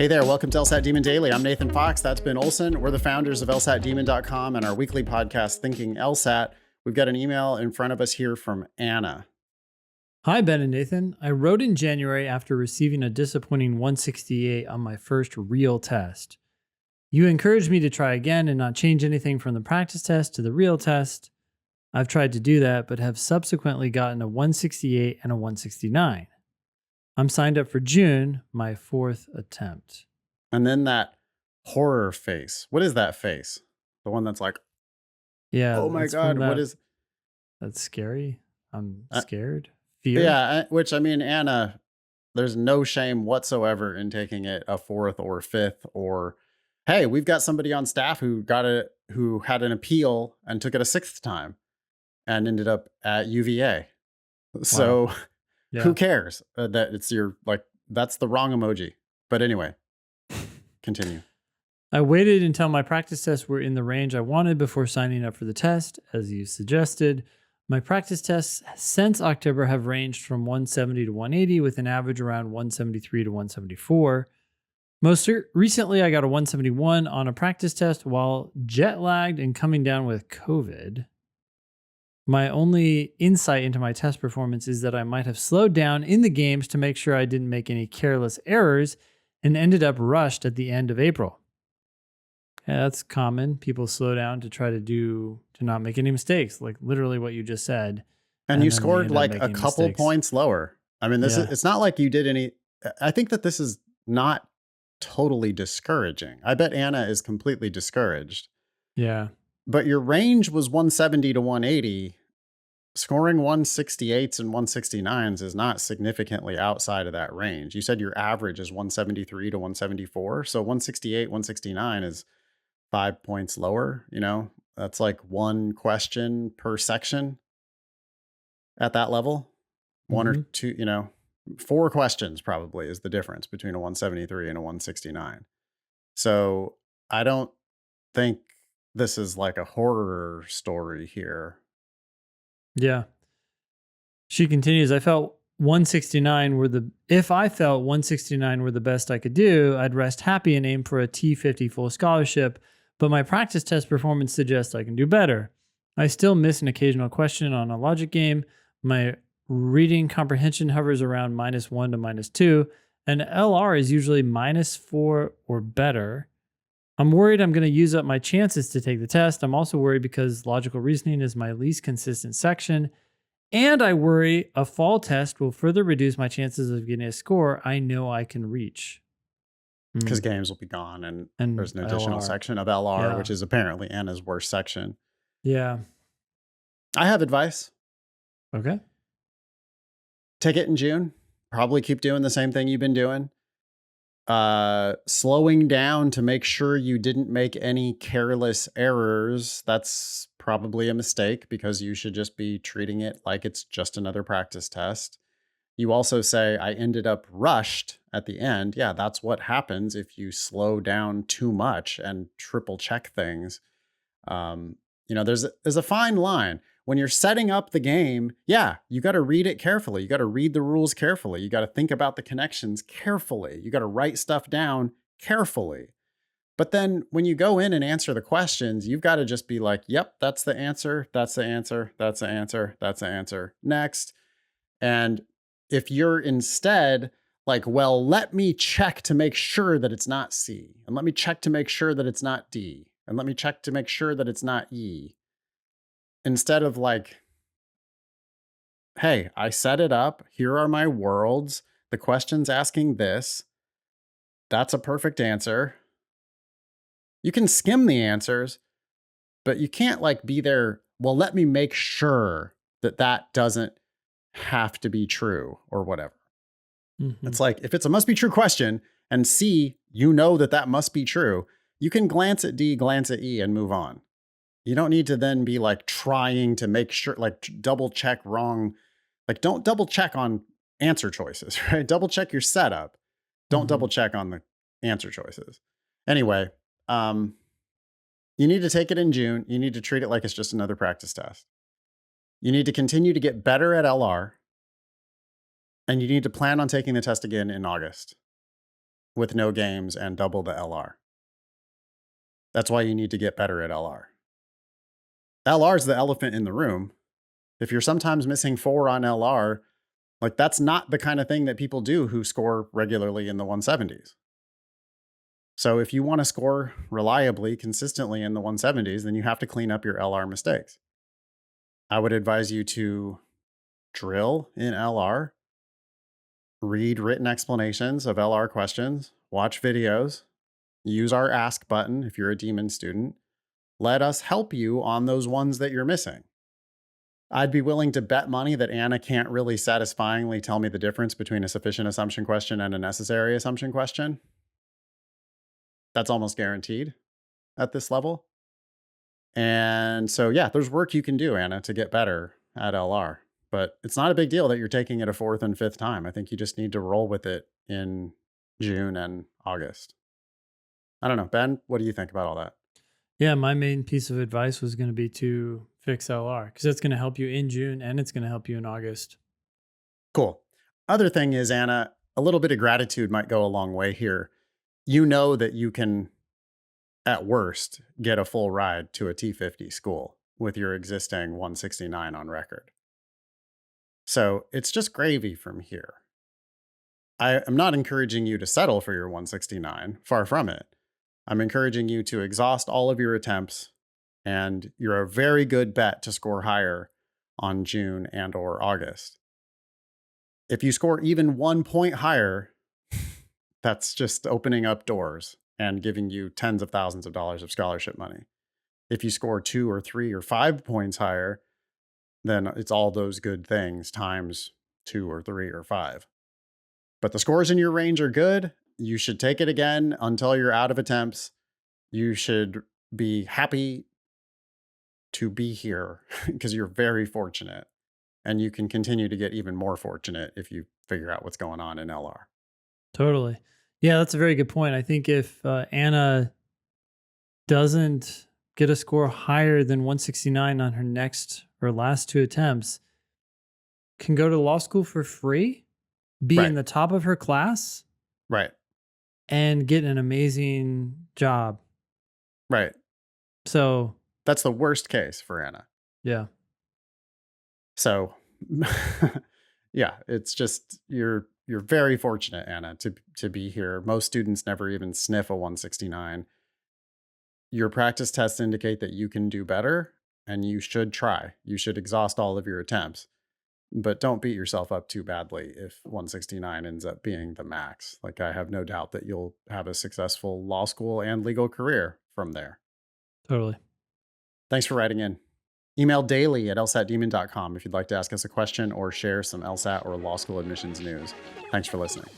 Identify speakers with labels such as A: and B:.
A: Hey there, welcome to LSAT Demon Daily. I'm Nathan Fox. That's Ben Olson. We're the founders of LSATdemon.com and our weekly podcast, Thinking LSAT. We've got an email in front of us here from Anna.
B: Hi, Ben and Nathan. I wrote in January after receiving a disappointing 168 on my first real test. You encouraged me to try again and not change anything from the practice test to the real test. I've tried to do that, but have subsequently gotten a 168 and a 169. I'm signed up for June, my fourth attempt.
A: And then that horror face. What is that face? The one that's like,
B: Yeah.
A: oh my God, what is...
B: That's scary. I'm scared. Fear.
A: Yeah, which I mean, Anna, there's no shame whatsoever in taking it a fourth or fifth, or, hey, we've got somebody on staff who had an appeal and took it a sixth time and ended up at UVA. So
B: Wow. Yeah.
A: who cares that it's that's the wrong emoji. But anyway, continue.
B: I waited until my practice tests were in the range I wanted before signing up for the test, as you suggested. My practice tests since October have ranged from 170 to 180 with an average around 173 to 174. Most recently, I got a 171 on a practice test while jet lagged and coming down with COVID. My only insight into my test performance is that I might have slowed down in the games to make sure I didn't make any careless errors and ended up rushed at the end of April. Yeah, that's common. People slow down to try to not make any mistakes, like literally what you just said.
A: And you scored like a couple points lower. I mean, it's not like you did any. I think that this is not totally discouraging. I bet Anna is completely discouraged.
B: Yeah.
A: But your range was 170 to 180. Scoring 168s and 169s is not significantly outside of that range. You said your average is 173 to 174. So 168, 169 is 5 points lower. You know, that's like one question per section at that level. One or two, 4 questions probably is the difference between a 173 and a 169. So I don't think this is like a horror story here.
B: Yeah. She continues, if I felt 169 were the best I could do, I'd rest happy and aim for a T50 full scholarship, but my practice test performance suggests I can do better. I still miss an occasional question on a logic game. My reading comprehension hovers around -1 to -2, and LR is usually -4 or better. I'm worried I'm going to use up my chances to take the test. I'm also worried because logical reasoning is my least consistent section. And I worry a fall test will further reduce my chances of getting a score I know I can reach.
A: Because games will be gone and there's an additional section of LR, which is apparently Anna's worst section.
B: Yeah.
A: I have advice.
B: Okay.
A: Take it in June. Probably keep doing the same thing you've been doing. Slowing down to make sure you didn't make any careless errors. That's probably a mistake because you should just be treating it like it's just another practice test. You also say, I ended up rushed at the end. Yeah, that's what happens if you slow down too much and triple check things. There's a fine line. When you're setting up the game, yeah, you got to read it carefully. You got to read the rules carefully. You got to think about the connections carefully. You got to write stuff down carefully. But then when you go in and answer the questions, you've got to just be like, yep, that's the answer. That's the answer. That's the answer. That's the answer. Next. And if you're instead like, well, let me check to make sure that it's not C, and let me check to make sure that it's not D, and let me check to make sure that it's not E. Instead of like, hey, I set it up. Here are my worlds. The question's asking this. That's a perfect answer. You can skim the answers, but you can't like be there. Well, let me make sure that that doesn't have to be true or whatever. It's like, if it's a must be true question and C, you know that must be true. You can glance at D, glance at E and move on. You don't need to then be like trying to make sure, like double check wrong. Like don't double check on answer choices, right? Double check your setup. Don't double check on the answer choices. Anyway, you need to take it in June. You need to treat it like it's just another practice test. You need to continue to get better at LR. And you need to plan on taking the test again in August. with no games and double the LR. That's why you need to get better at LR. LR is the elephant in the room. If you're sometimes missing 4 on LR, like that's not the kind of thing that people do who score regularly in the 170s. So if you want to score reliably, consistently in the 170s, then you have to clean up your LR mistakes. I would advise you to drill in LR, read written explanations of LR questions, watch videos, use our ask button if you're a Demon student. Let us help you on those ones that you're missing. I'd be willing to bet money that Anna can't really satisfyingly tell me the difference between a sufficient assumption question and a necessary assumption question. That's almost guaranteed at this level. And so, yeah, there's work you can do, Anna, to get better at LR. But it's not a big deal that you're taking it a 4th and 5th time. I think you just need to roll with it in June and August. I don't know. Ben, what do you think about all that?
B: Yeah, my main piece of advice was going to be to fix LR because that's going to help you in June and it's going to help you in August.
A: Cool. Other thing is, Anna, a little bit of gratitude might go a long way here. You know that you can, at worst, get a full ride to a T50 school with your existing 169 on record. So it's just gravy from here. I am not encouraging you to settle for your 169, far from it. I'm encouraging you to exhaust all of your attempts, and you're a very good bet to score higher on June and or August. If you score even 1 point higher, that's just opening up doors and giving you tens of thousands of dollars of scholarship money. If you score 2 or 3 or 5 points higher, then it's all those good things times 2 or 3 or 5. But the scores in your range are good. You should take it again until you're out of attempts. You should be happy to be here because you're very fortunate. And you can continue to get even more fortunate if you figure out what's going on in LR.
B: Totally. Yeah, that's a very good point. I think if Anna doesn't get a score higher than 169 on her next or last 2 attempts, can go to law school for free, be in
A: Right.
B: the top of her class,
A: Right.
B: and get an amazing job.
A: Right.
B: So,
A: That's the worst case for Anna.
B: yeah,
A: So yeah, it's just you're very fortunate, Anna, to be here. Most students never even sniff a 169. Your practice tests indicate that you can do better and you should try. You should exhaust all of your attempts. But don't beat yourself up too badly if 169 ends up being the max. Like I have no doubt that you'll have a successful law school and legal career from there.
B: totally.
A: Thanks for writing in. Email daily at lsatdemon.com if you'd like to ask us a question or share some LSAT or law school admissions news. Thanks for listening.